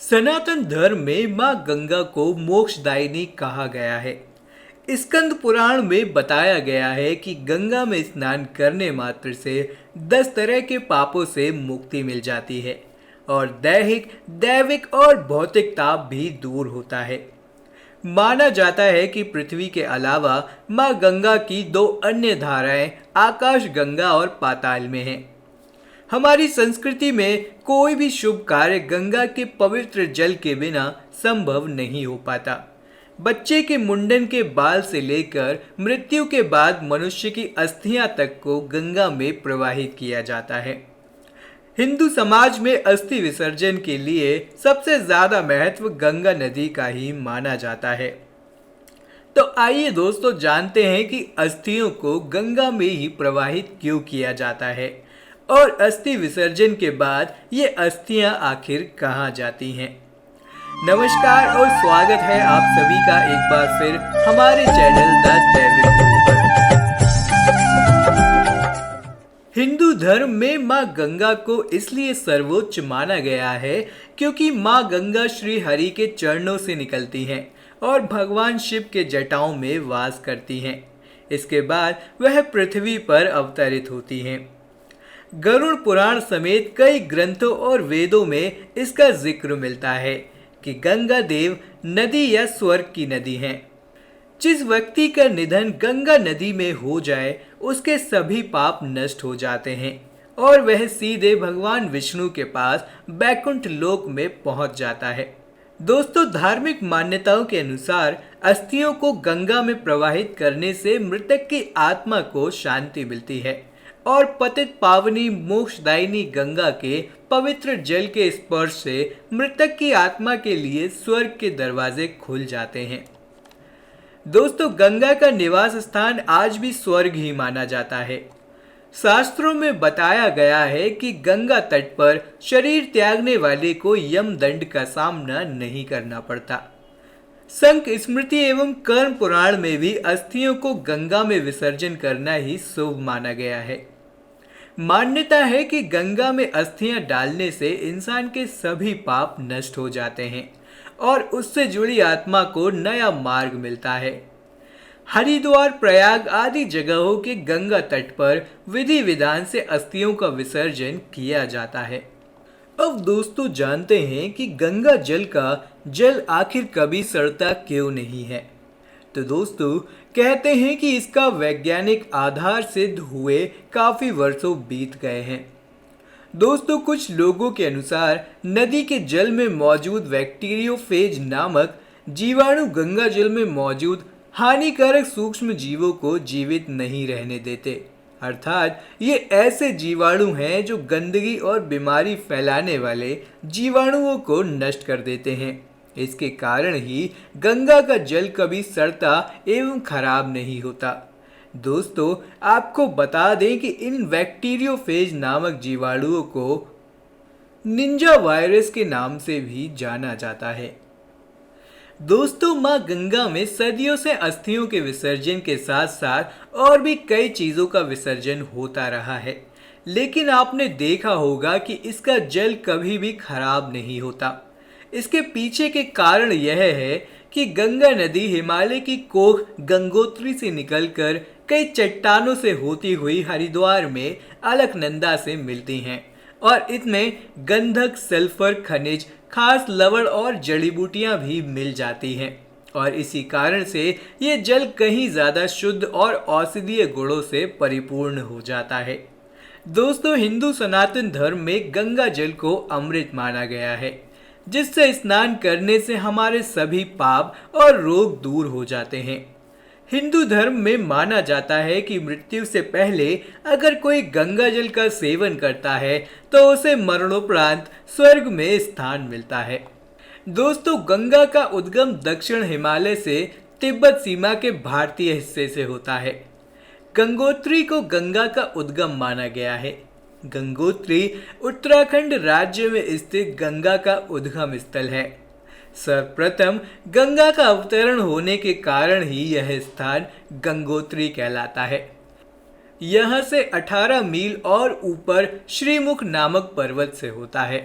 सनातन धर्म में मां गंगा को मोक्षदायिनी कहा गया है। स्कंद पुराण में बताया गया है कि गंगा में स्नान करने मात्र से 10 तरह के पापों से मुक्ति मिल जाती है और दैहिक, दैविक और भौतिक ताप भी दूर होता है। माना जाता है कि पृथ्वी के अलावा मां गंगा की दो अन्य धाराएं आकाश गंगा और पाताल में हैं। हमारी संस्कृति में कोई भी शुभ कार्य गंगा के पवित्र जल के बिना संभव नहीं हो पाता। बच्चे के मुंडन के बाल से लेकर मृत्यु के बाद मनुष्य की अस्थियां तक को गंगा में प्रवाहित किया जाता है। हिंदू समाज में अस्थि विसर्जन के लिए सबसे ज्यादा महत्व गंगा नदी का ही माना जाता है। तो आइए दोस्तों जानते हैं कि अस्थियों को गंगा में ही प्रवाहित क्यों किया जाता है और अस्थि विसर्जन के बाद ये अस्थियां आखिर कहाँ जाती हैं। नमस्कार और स्वागत है आप सभी का एक बार फिर हमारे चैनल द दैविक पर। हिंदू धर्म में मां गंगा को इसलिए सर्वोच्च माना गया है क्योंकि मां गंगा श्री हरि के चरणों से निकलती हैं और भगवान शिव के जटाओं में वास करती हैं। इसके बाद वह पृथ्वी पर अवतरित होती हैं। गरुड़ पुराण समेत कई ग्रंथों और वेदों में इसका जिक्र मिलता है कि गंगा देव नदी या स्वर्ग की नदी हैं। जिस व्यक्ति का निधन गंगा नदी में हो जाए उसके सभी पाप नष्ट हो जाते हैं और वह सीधे भगवान विष्णु के पास बैकुंठ लोक में पहुंच जाता है। दोस्तों, धार्मिक मान्यताओं के अनुसार अस्थियों को गंगा में प्रवाहित करने से मृतक की आत्मा को शांति मिलती है और पतित पावनी मोक्षदायिनी गंगा के पवित्र जल के स्पर्श से मृतक की आत्मा के लिए स्वर्ग के दरवाजे खुल जाते हैं। दोस्तों, गंगा का निवास स्थान आज भी स्वर्ग ही माना जाता है। शास्त्रों में बताया गया है कि गंगा तट पर शरीर त्यागने वाले को यमदंड का सामना नहीं करना पड़ता। संख स्मृति एवं कर्म पुराण में भी अस्थियों को गंगा में विसर्जन करना ही शुभ माना गया है। मान्यता है कि गंगा में अस्थियां डालने से इंसान के सभी पाप नष्ट हो जाते हैं और उससे जुड़ी आत्मा को नया मार्ग मिलता है। हरिद्वार, प्रयाग आदि जगहों के गंगा तट पर विधि विधान से अस्थियों का विसर्जन किया जाता है। अब दोस्तों जानते हैं कि गंगा जल का जल आखिर कभी सड़ता क्यों नहीं है। तो दोस्तों कहते हैं कि इसका वैज्ञानिक आधार सिद्ध हुए काफी वर्षों बीत गए हैं। दोस्तों, कुछ लोगों के अनुसार नदी के जल में मौजूद बैक्टीरियोफेज नामक जीवाणु गंगा जल में मौजूद हानिकारक सूक्ष्म जीवों को जीवित नहीं रहने देते। अर्थात ये ऐसे जीवाणु हैं जो गंदगी और बीमारी फैलाने वाले जीवाणुओं को नष्ट कर देते हैं। इसके कारण ही गंगा का जल कभी सड़ता एवं खराब नहीं होता। दोस्तों, आपको बता दें कि इन बैक्टीरियोफेज नामक जीवाणुओं को निंजा वायरस के नाम से भी जाना जाता है। दोस्तों, मां गंगा में सदियों से अस्थियों के विसर्जन के साथ साथ और भी कई चीजों का विसर्जन होता रहा है, लेकिन आपने देखा होगा कि इसका जल कभी भी खराब नहीं होता। इसके पीछे के कारण यह है कि गंगा नदी हिमालय की कोख गंगोत्री से निकलकर कई चट्टानों से होती हुई हरिद्वार में अलकनंदा से मिलती हैं और इसमें गंधक, सल्फर, खनिज, खास लवण और जड़ी बूटियां भी मिल जाती हैं और इसी कारण से ये जल कहीं ज़्यादा शुद्ध और औषधीय गुणों से परिपूर्ण हो जाता है। दोस्तों, हिंदू सनातन धर्म में गंगा जल को अमृत माना गया है, जिससे स्नान करने से हमारे सभी पाप और रोग दूर हो जाते हैं। हिंदू धर्म में माना जाता है कि मृत्यु से पहले अगर कोई गंगा जल का सेवन करता है तो उसे मरणोपरांत स्वर्ग में स्थान मिलता है। दोस्तों, गंगा का उद्गम दक्षिण हिमालय से तिब्बत सीमा के भारतीय हिस्से से होता है। गंगोत्री को गंगा का उद्गम माना गया है। गंगोत्री उत्तराखंड राज्य में स्थित गंगा का उद्गम स्थल है। सर्वप्रथम गंगा का अवतरण होने के कारण ही यह स्थान गंगोत्री कहलाता है। यहाँ से 18 मील और ऊपर श्रीमुख नामक पर्वत से होता है।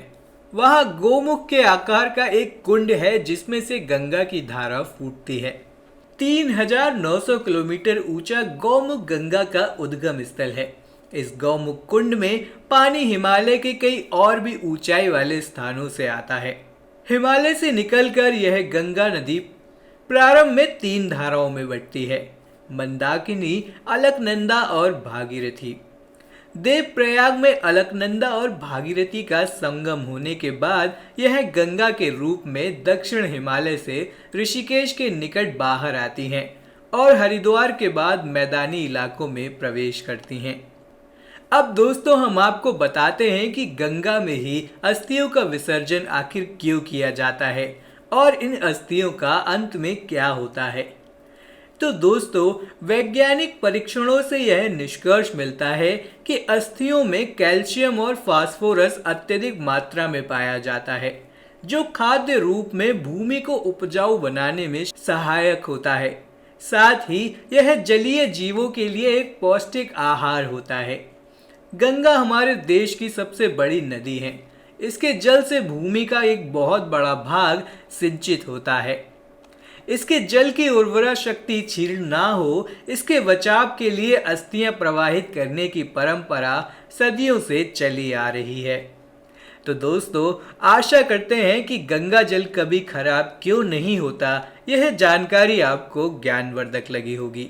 वहाँ गोमुख के आकार का एक कुंड है जिसमें से गंगा की धारा फूटती है। 3900 किलोमीटर ऊंचा गौमुख गंगा का उद्गम स्थल है। इस गौमुख कुंड में पानी हिमालय के कई और भी ऊंचाई वाले स्थानों से आता है। हिमालय से निकलकर यह गंगा नदी प्रारंभ में 3 धाराओं में बंटती है, मंदाकिनी, अलकनंदा और भागीरथी। देवप्रयाग में अलकनंदा और भागीरथी का संगम होने के बाद यह गंगा के रूप में दक्षिण हिमालय से ऋषिकेश के निकट बाहर आती हैं और हरिद्वार के बाद मैदानी इलाकों में प्रवेश करती हैं। अब दोस्तों हम आपको बताते हैं कि गंगा में ही अस्थियों का विसर्जन आखिर क्यों किया जाता है और इन अस्थियों का अंत में क्या होता है। तो दोस्तों, वैज्ञानिक परीक्षणों से यह निष्कर्ष मिलता है कि अस्थियों में कैल्शियम और फास्फोरस अत्यधिक मात्रा में पाया जाता है, जो खाद्य रूप में भूमि को उपजाऊ बनाने में सहायक होता है। साथ ही यह जलीय जीवों के लिए एक पौष्टिक आहार होता है। गंगा हमारे देश की सबसे बड़ी नदी है। इसके जल से भूमि का एक बहुत बड़ा भाग सिंचित होता है। इसके जल की उर्वरा शक्ति क्षीण ना हो, इसके बचाव के लिए अस्थियां प्रवाहित करने की परंपरा सदियों से चली आ रही है। तो दोस्तों, आशा करते हैं कि गंगा जल कभी खराब क्यों नहीं होता, यह जानकारी आपको ज्ञानवर्धक लगी होगी।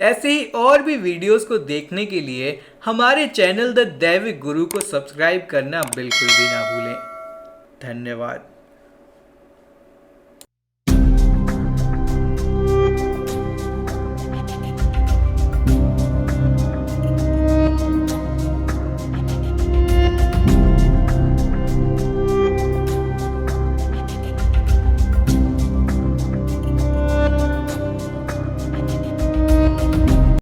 ऐसे ही और भी वीडियोस को देखने के लिए हमारे चैनल द दैविक गुरु को सब्सक्राइब करना बिल्कुल भी ना भूलें। धन्यवाद।